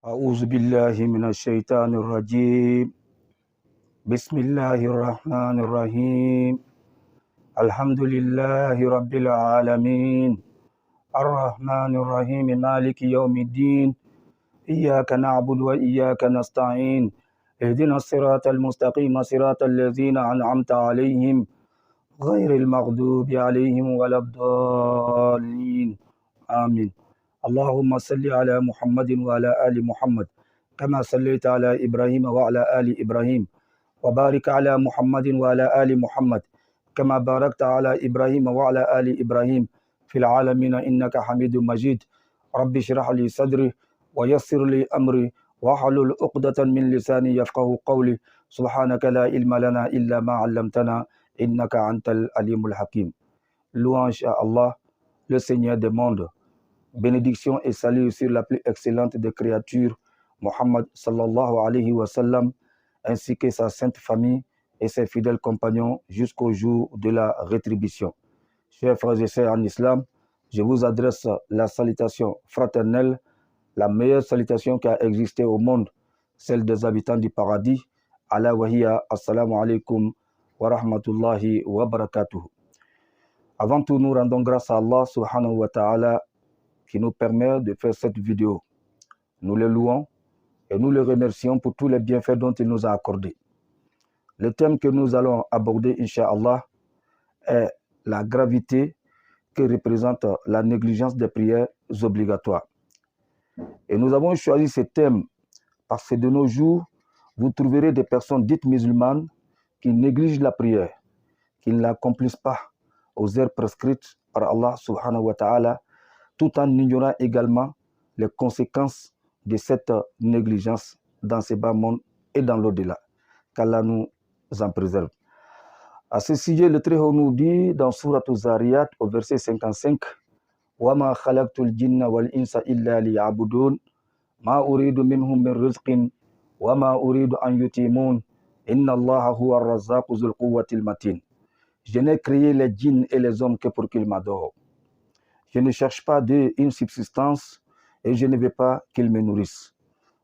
أعوذ بالله من الشيطان الرجيم. بسم الله الرحمن الرحيم. الحمد لله رب العالمين. الرحمن الرحيم مالك يوم الدين. إياك نعبد وإياك نستعين. اهدنا الصراط المستقيم صراط الذين أنعمت عليهم غير المغضوب عليهم ولا الضالين. آمين. اللهم صل على محمد وعلى آل محمد كما صليت على إبراهيم وعلى آل إبراهيم وبارك على محمد وعلى آل محمد كما باركت على إبراهيم وعلى آل إبراهيم في العالمين إنك حميد مجيد. رب اشرح لي صدري ويسر لي أمري واحلل عقدة من لساني يفقه قولي. سبحانك لا علم لنا إلا ما علمتنا إنك أنت العليم الحكيم. Louange à Allah, le Seigneur des mondes. Bénédiction et salut sur la plus excellente des créatures, Mohammed sallallahu alayhi wa sallam, ainsi que sa sainte famille et ses fidèles compagnons jusqu'au jour de la rétribution. Chers frères et sœurs en islam, je vous adresse la salutation fraternelle, la meilleure salutation qui a existé au monde, celle des habitants du paradis. Ala wahiya, assalamu alaikum wa rahmatullahi wa barakatuh. Avant tout, nous rendons grâce à Allah subhanahu wa ta'ala qui nous permet de faire cette vidéo. Nous le louons et nous le remercions pour tous les bienfaits dont il nous a accordés. Le thème que nous allons aborder, Inch'Allah, est la gravité que représente la négligence des prières obligatoires. Et nous avons choisi ce thème parce que de nos jours, vous trouverez des personnes dites musulmanes qui négligent la prière, qui ne l'accomplissent pas aux heures prescrites par Allah subhanahu wa ta'ala, tout en ignorant également les conséquences de cette négligence dans ce bas monde et dans l'au-delà. Qu'Allah nous en préserve. À ce sujet, le Très-Haut nous dit dans Surat Zariyat au verset 55, وَمَا خَلَقْتُ الْجِنَّ وَالْإِنسَ إِلَّا لِيَعْبُدُونَ مَا أُرِيدُ مِنْهُمْ مِنْ رِزْقٍ وَمَا أُرِيدُ أَنْ يُطْعِمُونِ إِنَّ اللَّهَ هُوَ الرَّزَّاقُ ذُو الْقُوَّةِ الْمَتِينُ. Je n'ai créé les djinns et les hommes que pour qu'ils m'adorent. Je ne cherche pas d'eux une subsistance et je ne veux pas qu'ils me nourrissent.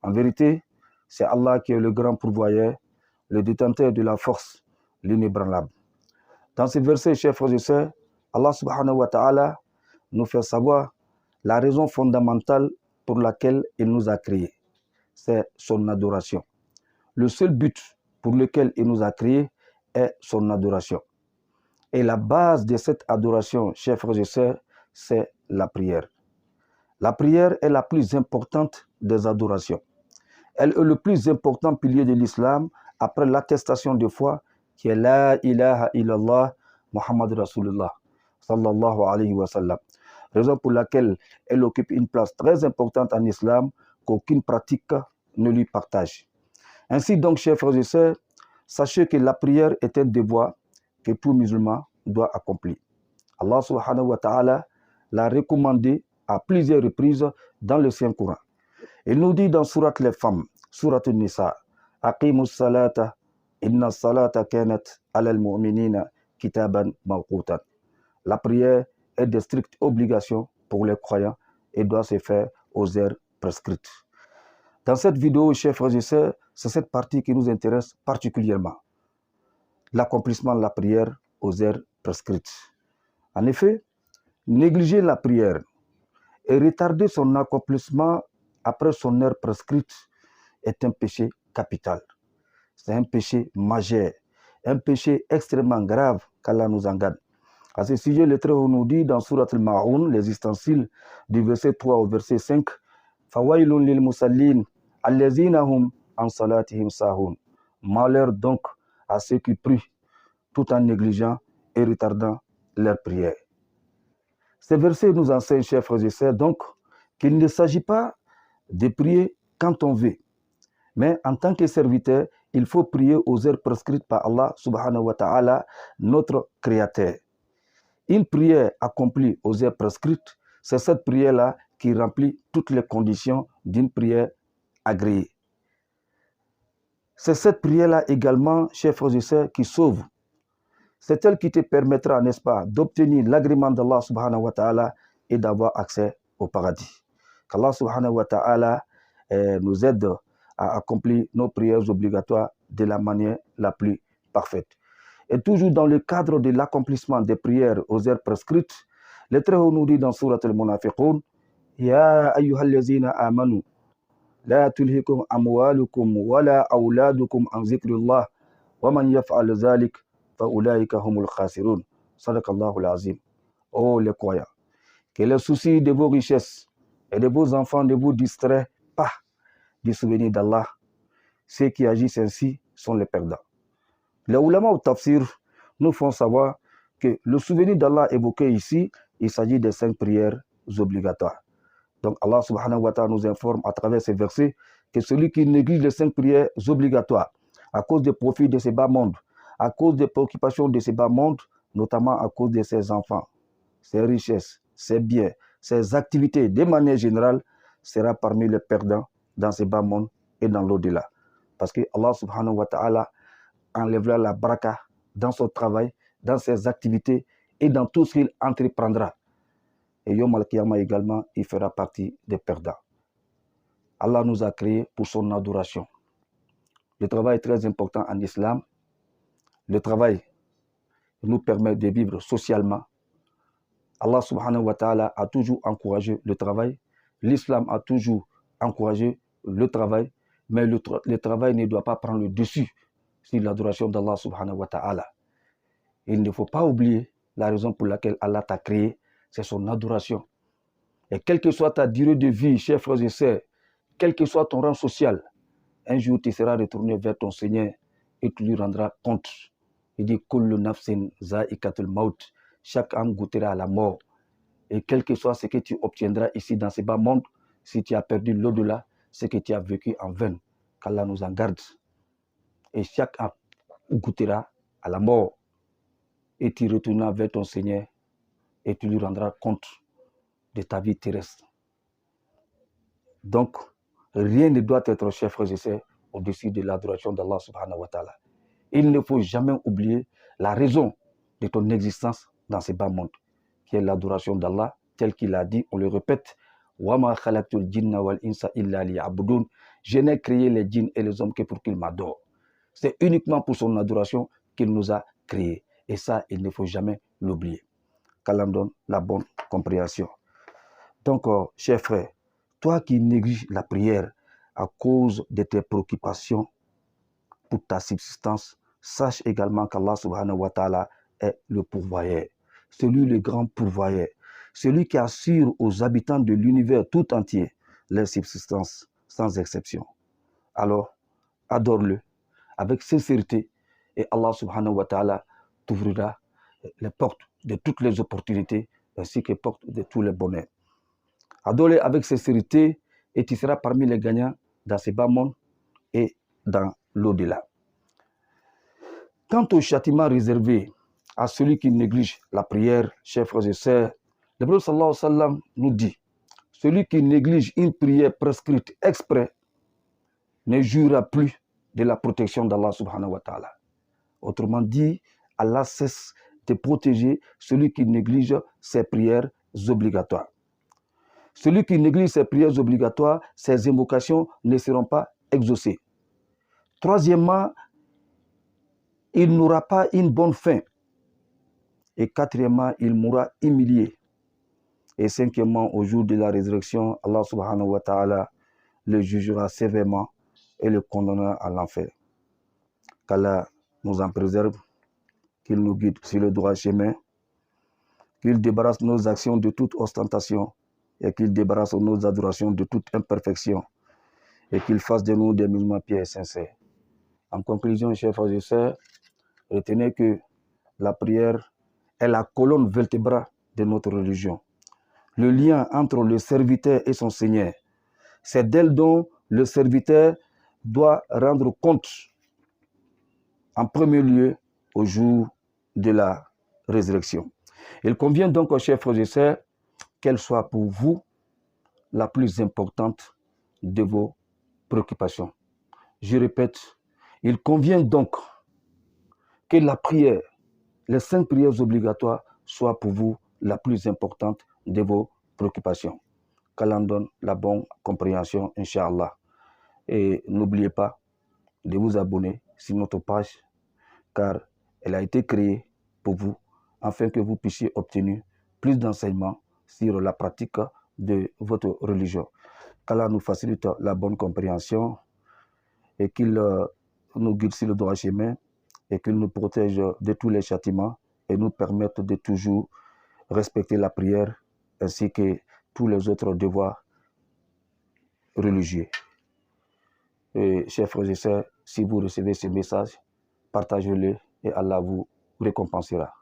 En vérité, c'est Allah qui est le grand pourvoyeur, le détenteur de la force, l'inébranlable. Dans ce verset, chers frères et sœurs, Allah subhanahu wa ta'ala nous fait savoir la raison fondamentale pour laquelle il nous a créés. C'est son adoration. Le seul but pour lequel il nous a créés est son adoration. Et la base de cette adoration, chers frères et sœurs, c'est la prière. La prière est la plus importante des adorations. Elle est le plus important pilier de l'islam après l'attestation de foi qui est La ilaha illallah Muhammad Rasulullah sallallahu alayhi wa sallam. Raison pour laquelle elle occupe une place très importante en islam qu'aucune pratique ne lui partage. Ainsi donc, chers frères et sœurs, sachez que la prière est un devoir que tout musulman doit accomplir. Allah subhanahu wa ta'ala l'a recommandé à plusieurs reprises dans le Saint-Coran. Il nous dit dans Surat les femmes, Surat Nisa, Aqimus salata, inna salata kanat alal mu'minina kitaban mawqutan. La prière est de stricte obligation pour les croyants et doit se faire aux heures prescrites. Dans cette vidéo, chers frères et sœurs, c'est cette partie qui nous intéresse particulièrement. L'accomplissement de la prière aux heures prescrites. En effet, négliger la prière et retarder son accomplissement après son heure prescrite est un péché capital. C'est un péché majeur, un péché extrêmement grave qu'Allah nous en garde. À ce sujet, le Très-Haut nous dit dans Surat al-Ma'un, les ustensiles du verset 3 au verset 5, Fawailun lil musallin, allazina hum an salatihim sahun. Malheur donc à ceux qui prient tout en négligeant et retardant leur prière. Ces versets nous enseignent, chers frères et sœurs, donc qu'il ne s'agit pas de prier quand on veut. Mais en tant que serviteur, il faut prier aux heures prescrites par Allah subhanahu wa ta'ala, notre créateur. Une prière accomplie aux heures prescrites, c'est cette prière-là qui remplit toutes les conditions d'une prière agréée. C'est cette prière-là également, chers frères et sœurs, qui sauve. C'est elle qui te permettra, n'est-ce pas, d'obtenir l'agrément d'Allah subhanahu wa ta'ala et d'avoir accès au paradis. Qu'Allah subhanahu wa ta'ala nous aide à accomplir nos prières obligatoires de la manière la plus parfaite. Et toujours dans le cadre de l'accomplissement des prières aux heures prescrites, le Très-Haut nous dit dans Surat al-Munafiqun, Ya ayyuhallazina amanu, la tulhikum amwalukum wala awladukum an zikrillah, wa man yaf'al zalik, fa ulaika humul khasirun. Sadaqallahu al-azim. Oh les croyants, que les soucis de vos richesses et de vos enfants ne vous distraient pas du souvenir d'Allah. Ceux qui agissent ainsi sont les perdants. Les ulama au tafsir nous font savoir que le souvenir d'Allah évoqué ici, il s'agit des 5 prières obligatoires. Donc Allah subhanahu wa ta'ala nous informe à travers ces versets que celui qui néglige les 5 prières obligatoires à cause des profits de ces bas mondes, à cause des préoccupations de ces bas mondes, notamment à cause de ses enfants, ses richesses, ses biens, ses activités de manière générale, sera parmi les perdants dans ces bas mondes et dans l'au-delà. Parce que Allah subhanahu wa ta'ala enlèvera la baraka dans son travail, dans ses activités et dans tout ce qu'il entreprendra. Et Yom al-Qiyamah également, il fera partie des perdants. Allah nous a créés pour son adoration. Le travail est très important en islam. Le travail nous permet de vivre socialement. Allah subhanahu wa ta'ala a toujours encouragé le travail. L'islam a toujours encouragé le travail. Mais le travail ne doit pas prendre le dessus sur l'adoration d'Allah subhanahu wa ta'ala. Il ne faut pas oublier la raison pour laquelle Allah t'a créé, c'est son adoration. Et quelle que soit ta durée de vie, chers frères et sœurs, quel que soit ton rang social, un jour tu seras retourné vers ton Seigneur et tu lui rendras compte. Il dit Kullu nafsin za'ikatul maut. Chaque âme goûtera à la mort. Et quel que soit ce que tu obtiendras ici dans ce bas monde, si tu as perdu l'au-delà, c'est que tu as vécu en vain. Qu'Allah nous en garde. Et chaque âme goûtera à la mort. Et tu retourneras vers ton Seigneur et tu lui rendras compte de ta vie terrestre. Donc, rien ne doit être, chers frères et sœurs, au-dessus de l'adoration d'Allah subhanahu wa ta'ala. Il ne faut jamais oublier la raison de ton existence dans ce bas monde, qui est l'adoration d'Allah, tel qu'il a dit, on le répète, وَمَا خَلَقْتُ الْجِنَّ وَالْإِنسَ إِلَّا لِيَعْبُدُونَ. Je n'ai créé les djinns et les hommes que pour qu'ils m'adorent. C'est uniquement pour son adoration qu'il nous a créés. Et ça, il ne faut jamais l'oublier. Qu'Allah donne la bonne compréhension. Donc, chers frères, toi qui négliges la prière à cause de tes préoccupations pour ta subsistance, sache également qu'Allah subhanahu wa ta'ala est le pourvoyeur. Celui le grand pourvoyeur. Celui qui assure aux habitants de l'univers tout entier leur subsistance sans exception. Alors, adore-le avec sincérité et Allah subhanahu wa ta'ala t'ouvrira les portes de toutes les opportunités ainsi que les portes de tous les bonheurs. Adore-le avec sincérité et tu seras parmi les gagnants dans ce bas monde et dans l'au-delà. Quant au châtiment réservé à celui qui néglige la prière, chers frères et sœurs, le prophète sallallahu alayhi wa sallam nous dit, celui qui néglige une prière prescrite exprès ne jouira plus de la protection d'Allah subhanahu wa ta'ala. Autrement dit, Allah cesse de protéger celui qui néglige ses prières obligatoires. Celui qui néglige ses prières obligatoires, ses invocations ne seront pas exaucées. Troisièmement, il n'aura pas une bonne fin. Et quatrièmement, il mourra humilié. Et cinquièmement, au jour de la résurrection, Allah subhanahu wa ta'ala le jugera sévèrement et le condamnera à l'enfer. Qu'Allah nous en préserve, qu'il nous guide sur le droit chemin, qu'il débarrasse nos actions de toute ostentation et qu'il débarrasse nos adorations de toute imperfection et qu'il fasse de nous des musulmans pieux et sincères. En conclusion, chers frères et sœurs, retenez que la prière est la colonne vertébrale de notre religion. Le lien entre le serviteur et son Seigneur, c'est d'elle dont le serviteur doit rendre compte en premier lieu au jour de la résurrection. Il convient donc, chers frères et sœurs, qu'elle soit pour vous la plus importante de vos préoccupations. Je répète, il convient donc que la prière, les 5 prières obligatoires, soient pour vous la plus importante de vos préoccupations. Qu'Allah donne la bonne compréhension, Inch'Allah. Et n'oubliez pas de vous abonner sur notre page, car elle a été créée pour vous, afin que vous puissiez obtenir plus d'enseignements sur la pratique de votre religion. Qu'Allah nous facilite la bonne compréhension et qu'il nous guide sur le droit chemin et qu'il nous protège de tous les châtiments et nous permette de toujours respecter la prière ainsi que tous les autres devoirs religieux. Et chers frères et sœurs, si vous recevez ce message, partagez-le et Allah vous récompensera.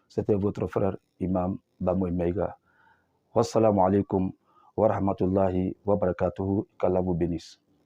C'était votre frère Imam Bamoy Meiga. Wassalamu alaikum wa rahmatullahi wa barakatuhu. Qu'Allah vous bénisse.